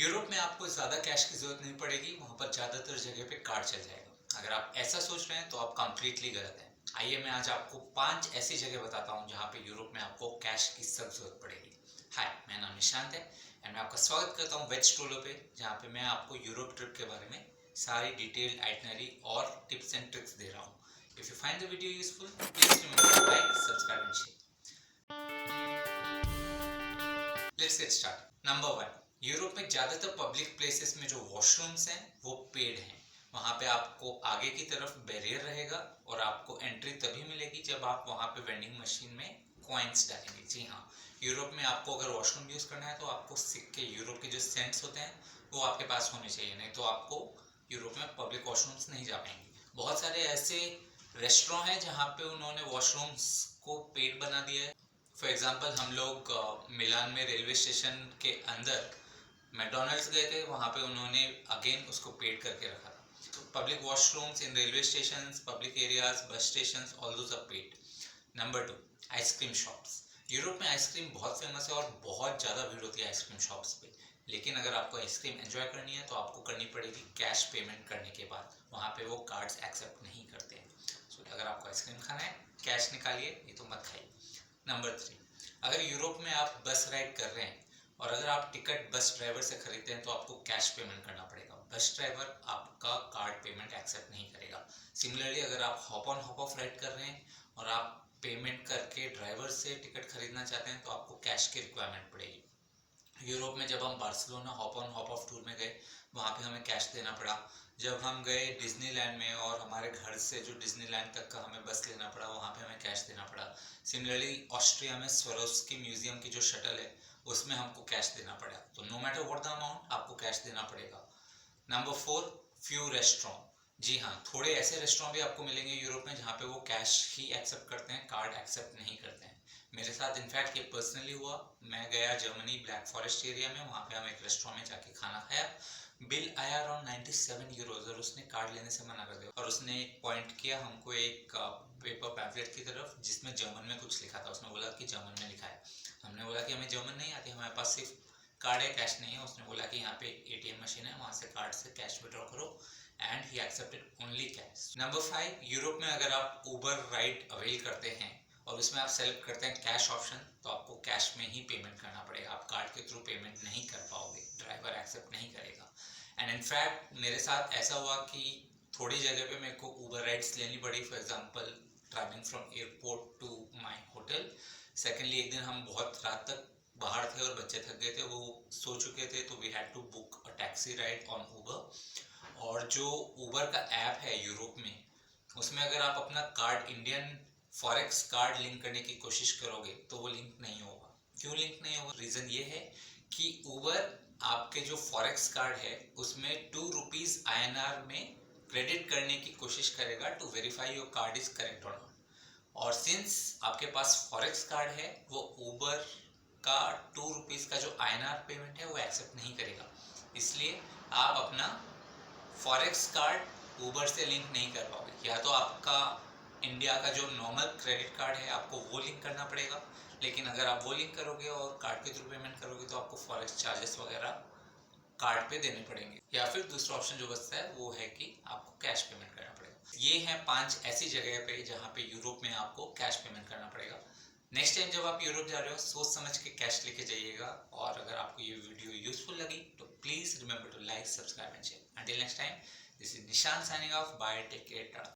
Europe में आपको ज़्यादा कैश की ज़रूरत नहीं पड़ेगी, वहाँ पर ज़्यादातर जगह पे कार्ड चल जाएगा। अगर आप ऐसा सोच रहे हैं तो आप कंप्लीटली गलत हैं। आइए मैं आज आपको 5 ऐसी जगह बताता हूँ जहाँ पे यूरोप में आपको कैश की सख्त ज़रूरत पड़ेगी। हाय, मेरा नाम निशांत है एंड मैं आपका स्वागत करता हूँ वेज टूलो पे, जहाँ पे मैं आपको यूरोप ट्रिप के बारे में सारी डिटेल्ड आइटनरी और टिप्स एंड ट्रिक्स दे रहा हूँ। If you find the video useful, please remember to like, subscribe and share. Let's get start. Number 1, Europe में ज़्यादातर पब्लिक प्लेसेस में जो वॉशरूम्स हैं वो पेड हैं। वहाँ पे आपको आगे की तरफ बैरियर रहेगा और आपको एंट्री तभी मिलेगी जब आप वहाँ पे वेंडिंग मशीन में कॉइन्स डालेंगे। जी हाँ, यूरोप में आपको अगर वॉशरूम यूज़ करना है तो आपको सिक्के, यूरोप के जो सेंट्स होते हैं वो आपके पास होने चाहिए, नहीं तो आपको यूरोप में पब्लिक वॉशरूम्स नहीं जा पाएंगे। बहुत सारे ऐसे रेस्टोरेंट हैं जहाँ पे उन्होंने वॉशरूम्स को पेड बना दिया है। फॉर एग्जाम्पल हम लोग मिलान में रेलवे स्टेशन के अंदर मैकडोनल्ड्स गए थे, वहाँ पे उन्होंने अगेन उसको पेड करके रखा था। तो public washrooms in railway station, public areas, bus station, all those are paid. Number 2, ice cream shops. Europe में आइसक्रीम बहुत फेमस है और बहुत ज़्यादा भीड़ होती है आइसक्रीम शॉप्स पे। लेकिन अगर आपको आइसक्रीम एंजॉय करनी है तो आपको करनी पड़ेगी कैश पेमेंट करने के बाद। वहाँ पे वो कार्ड्स एक्सेप्ट नहीं करते हैं। सो अगर आपको आइसक्रीम खाना है, कैश निकालिए, नहीं तो मत खाइए। नंबर 3, अगर यूरोप में आप बस राइड कर रहे हैं और अगर आप टिकट बस ड्राइवर से खरीदते हैं तो आपको कैश पेमेंट करना पड़ेगा। बस ड्राइवर आपका कार्ड पेमेंट एक्सेप्ट नहीं करेगा। सिमिलरली अगर आप hop on hop off ride कर रहे हैं और आप पेमेंट करके ड्राइवर से टिकट खरीदना चाहते हैं तो आपको कैश की रिक्वायरमेंट पड़ेगी। यूरोप में जब हम Barcelona hop on hop off tour में गए, वहाँ पे हमें कैश देना पड़ा। जब हम गए डिज्नीलैंड में और हमारे घर से जो डिज्नीलैंड तक का हमें बस लेना पड़ा, वहाँ पे हमें कैश देना पड़ा। सिमिलरली ऑस्ट्रिया में स्वरोस्की म्यूजियम की जो शटल है उसमें हमको कैश देना पड़ा। तो no matter what the amount, आपको कैश देना पड़ेगा। Number 4, few restaurant. जी हाँ, थोड़े ऐसे रेस्टोरेंट भी आपको मिलेंगे यूरोप में जहाँ पे वो कैश ही एक्सेप्ट करते हैं, कार्ड एक्सेप्ट नहीं करते हैं। मेरे साथ इनफैक्ट ये पर्सनली हुआ। मैं गया जर्मनी ब्लैक फॉरेस्ट एरिया में, वहाँ पे हम एक रेस्टोरेंट में जाके खाना खाया। बिल आया अराउंड 97 यूरोज और उसने कार्ड लेने से मना कर दिया और उसने एक पॉइंट किया हमको एक पेपर पैम्फलेट की तरफ जिसमें जर्मन में कुछ लिखा था। उसने बोला कि जर्मन में लिखा है। हमने बोला कि हमें जर्मन नहीं आती, हमारे पास सिर्फ कार्ड है, कैश नहीं है। उसने बोला कि यहाँ पे एटीएम मशीन है, वहाँ से कार्ड से कैश विड्रॉ करो and he accepted only cash. Number 5, Europe में अगर आप उबर राइड अवेल करते हैं और उसमें आप सेलेक्ट करते हैं कैश ऑप्शन तो आपको कैश में ही पेमेंट करना पड़ेगा। आप कार्ड के थ्रू पेमेंट नहीं कर पाओगे, ड्राइवर एक्सेप्ट नहीं करेगा। एंड इनफैक्ट मेरे साथ ऐसा हुआ कि थोड़ी जगह पे मेरे को उबर राइड्स लेनी पड़ी। For example travelling from airport to my hotel. Secondly एक दिन हम बहुत रात तक बाहर थे और बच्चे थक गए थे, वो सो चुके थे, तो we had to book a taxi ride on Uber. और जो उबर का ऐप है यूरोप में, उसमें अगर आप अपना card, Indian forex card link करने की कोशिश करोगे तो वो लिंक नहीं होगा। क्यों लिंक नहीं होगा? रीज़न ये है कि उबर आपके जो फॉरेक्स कार्ड है उसमें 2 रुपीज़ INR में क्रेडिट करने की कोशिश करेगा to verify your card is correct और नॉट। और सिंस आपके पास फॉरेक्स कार्ड है, वो उबर का 2 रुपीज़ का जो INR पेमेंट है वो एक्सेप्ट नहीं करेगा। इसलिए आप अपना फॉरेक्स कार्ड उबर से लिंक नहीं कर पाओगे। या तो आपका इंडिया का जो नॉर्मल क्रेडिट कार्ड है आपको वो लिंक करना पड़ेगा, लेकिन अगर आप वो लिंक करोगे और कार्ड के थ्रू पेमेंट करोगे तो आपको फॉरेक्स चार्जेस वगैरह कार्ड पे देने पड़ेंगे। या फिर दूसरा ऑप्शन जो बचता है वो है कि आपको कैश पेमेंट करना पड़ेगा। ये हैं 5 ऐसी जगह पे जहाँ पे यूरोप में आपको कैश पेमेंट करना पड़ेगा। नेक्स्ट टाइम जब आप यूरोप जा रहे हो सोच समझ के कैश लेके जाइएगा। और अगर आपको ये वीडियो यूजफुल लगी तो please remember to like, subscribe and share. Until next time, this is Nishant signing off. Bye, take care, Tata.